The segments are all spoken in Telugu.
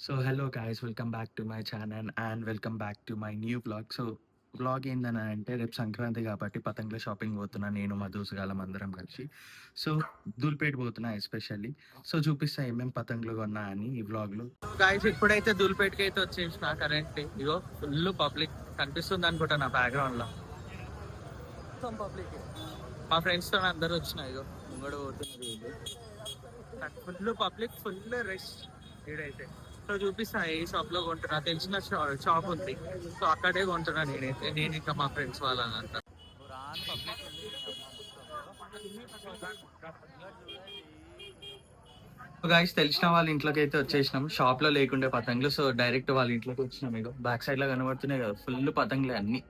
So hello guys, welcome back to my channel and welcome back to my new vlog. So vlog ఏందని అంటే రేపు సంక్రాంతి కాబట్టి పతంగుల షాపింగ్ పోతున్నా నేను మా దోస్తుగాళ్ళం అందరం కలిసి. సో దూల్పేట పోతున్నా ఎస్పెషల్లీ. సో చూపిస్తా ఏమేమి పతంగులు కొన్నా అని ఈ వ్లాగ్లో. గాయస్ ఇప్పుడైతే దూల్పేటకి అయితే వచ్చేసిన కరెంట్ ఇగో ఫుల్ పబ్లిక్ కనిపిస్తుంది అనుకుంటా నా బ్యాక్గ్రౌండ్లో. పబ్లిక్ మా ఫ్రెండ్స్తో అందరూ వచ్చినాయి ఇగో ముంగడు పోతున్నారు. ఫుల్ పబ్లిక్, ఫుల్ రష్ ఈడైతే. సో చూపిస్తా ఏ షాప్ లో కొంటున్నా, తెలిసిన షాప్ ఉంది. సో అక్కడే కొంటున్నా నేనైతే, నేను ఇంకా మా ఫ్రెండ్స్ వాళ్ళంతా. గాయస్ తెలిసిన వాళ్ళ ఇంట్లోకి అయితే వచ్చేసినాం. షాప్ లో లేకుండే పతంగులు, సో డైరెక్ట్ వాళ్ళ ఇంట్లోకి వచ్చినాం. ఇక బ్యాక్ సైడ్ లో కనబడుతున్నాయి కదా ఫుల్ పతంగులే అన్ని.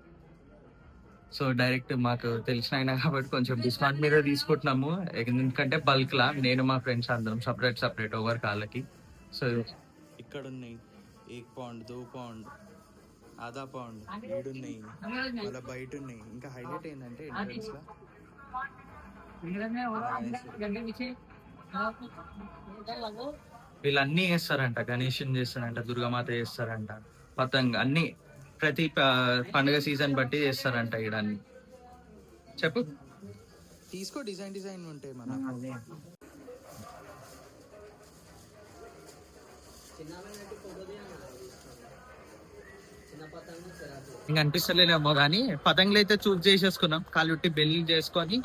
సో డైరెక్ట్ మాకు తెలిసిన అయినా కాబట్టి కొంచెం డిస్కౌంట్ మీద తీసుకుంటున్నాము. ఎందుకంటే బల్క్ లా నేను మా ఫ్రెండ్స్ అందరం సపరేట్ ఓవర్ కాళ్ళకి. సో ఇక్కడ ఉన్నాయి 1 పౌండ్ 2 పౌండ్ ఆधा పౌండ్ ఈడున్నాయి, మళ్ళీ బయట ఉన్నాయి. ఇంకా హైలైట్ ఏంటంటే ఎంట్రన్స్ లో వీళ్ళన్నీ చేస్తారంట. గణేషుని చేస్తారంట, దుర్గామాత చేస్తారంట, పతంగ్ అన్ని ప్రతి పండుగ సీజన్ బట్టి చేస్తారంట. ఈడన్ని చెప్పు తీసుకో, డిజైన్ ఉంటాయి మన. ఇంకా అనిపిస్తలేమో కానీ పతంగులు అయితే చూస్ చేసేసుకున్నాం. కాలుట్టి బెల్లి చేసుకొని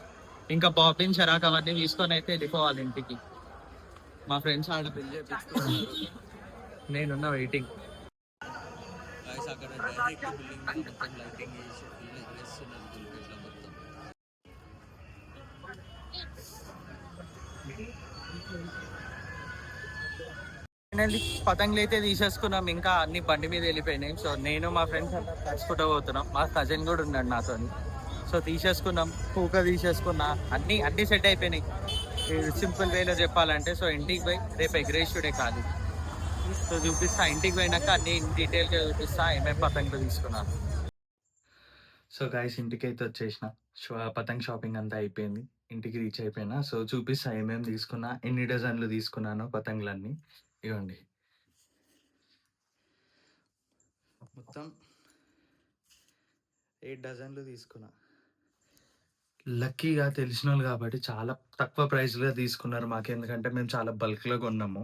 ఇంకా పాపిన్ చరాక్ అవన్నీ తీసుకొని అయితే వెళ్ళిపోవాలి ఇంటికి. మా ఫ్రెండ్స్ ఆడ బెల్లి చేపించుకున్నారు, నేనున్న వెయిటింగ్. అక్కడ డైరెక్ట్ బిల్డింగ్ మొత్తం లైటింగ్ చేసి ఫుల్ ఎగరేస్తున్నారు దుల్పేట్లో మొత్తం. పతంగులు అయితే తీసేసుకున్నాం, ఇంకా అన్ని బండి మీద వెళ్ళిపోయినాయి. సో నేను మా ఫ్రెండ్స్ అంతా కలుసుకుంటూ పోతున్నాం. మా కజిన్ కూడా ఉన్నాడు నాతో. సో తీసేసుకున్నాం, పూక తీసేసుకున్నా, అన్ని సెట్ అయిపోయినాయి సింపుల్ వేలో చెప్పాలంటే. సో ఇంటికి పోయి రేపు ఎగరేషుడే కాదు. సో చూపిస్తా, ఇంటికి పోయినాక అన్ని డీటెయిల్గా చూపిస్తా ఏమేమి పతంగులు తీసుకున్నాను. సో గాయస్ ఇంటికి అయితే వచ్చేసిన, పతంగ్ షాపింగ్ అంతా అయిపోయింది, ఇంటికి రీచ్ అయిపోయినా. సో చూపిస్తా ఏమేమి తీసుకున్నా, ఎన్ని డజన్లు తీసుకున్నాను పతంగులన్నీ. ఇవ్వండి, మొత్తం 8 డజన్లు తీసుకున్నా. లక్కీగా తెలిసిన వాళ్ళు కాబట్టి చాలా తక్కువ ప్రైస్లో తీసుకున్నారు మాకు. ఎందుకంటే మేము చాలా బల్క్లో కొన్నాము.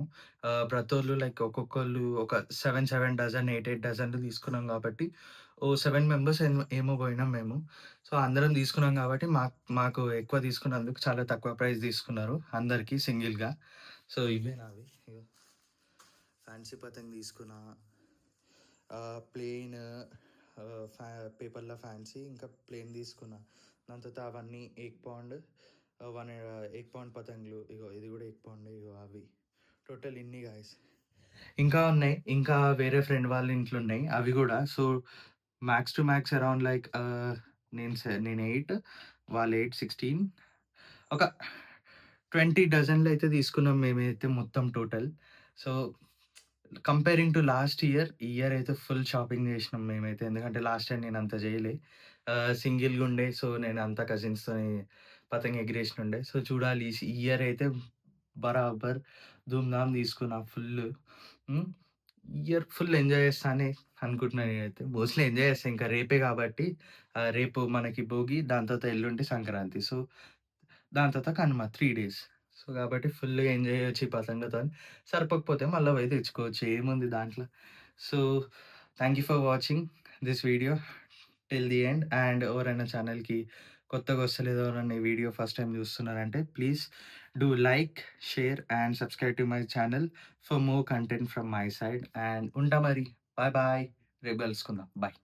ప్రతి వాళ్ళు లైక్ ఒక్కొక్కళ్ళు ఒక 7 డజన్ 8 డజన్లు తీసుకున్నాం కాబట్టి ఓ 7 మెంబర్స్ ఏమో పోయినాం మేము. సో అందరం తీసుకున్నాం కాబట్టి మాకు ఎక్కువ తీసుకున్నందుకు చాలా తక్కువ ప్రైస్ తీసుకున్నారు అందరికీ సింగిల్గా. సో ఇవే నావి. ఫ్యాన్సీ పతంగ్ తీసుకున్నా, ప్లెయిన్ పేపర్లో ఫ్యాన్సీ, ఇంకా ప్లెయిన్ తీసుకున్నా. దాని తర్వాత అవన్నీ 1 పౌండ్ 1 పౌండ్ పతంగులు. ఇగో ఇది కూడా 1 పౌండ్. ఇగో అవి టోటల్ ఇన్ని గాయస్. ఇంకా ఉన్నాయి, ఇంకా వేరే ఫ్రెండ్ వాళ్ళ ఇంట్లో ఉన్నాయి అవి కూడా. So max to max around like నేను 8, వాళ్ళు 8 16 ఒక 20 డజన్లు అయితే తీసుకున్నాం మేమైతే మొత్తం total. So comparing to last year, ఈ ఇయర్ అయితే ఫుల్ షాపింగ్ చేసినాం మేమైతే. ఎందుకంటే లాస్ట్ టైం నేను అంత చేయలే, సింగిల్గా ఉండే. సో నేను అంతా కజిన్స్తో పతంగ్ ఎగిరేసినుండే. సో చూడాలి ఈ ఇయర్ అయితే బరాబర్ ధూమ్ధామ్ తీసుకున్నా ఫుల్. ఇయర్ ఫుల్ ఎంజాయ్ చేస్తా అని అనుకుంటున్నాను నేనైతే. మోస్ట్లీ ఎంజాయ్ చేస్తాను. ఇంకా రేపే కాబట్టి రేపు మనకి భోగి, దాని తర్వాత ఎల్లుండి సంక్రాంతి. సో దాని తర్వాత కనుమ 3 డేస్. సో కాబట్టి ఫుల్‌గా ఎంజాయ్ చేయొచ్చు ఈ పతంగులతోని. సరిపోకపోతే మళ్ళా పోయి తెచ్చుకోవచ్చు, ఏముంది దాంట్లో. So thank you for watching this video till the end. And ఎవరైనా ఛానల్‌కి కొత్తగా వస్తలేదు, ఎవరైనా ఈ వీడియో ఫస్ట్ టైం చూస్తున్నారంటే please do like, share and subscribe to my channel for more content from my side. And ఉంటా మరి. Bye bye. రేపు కలుసుకుందాం. బాయ్.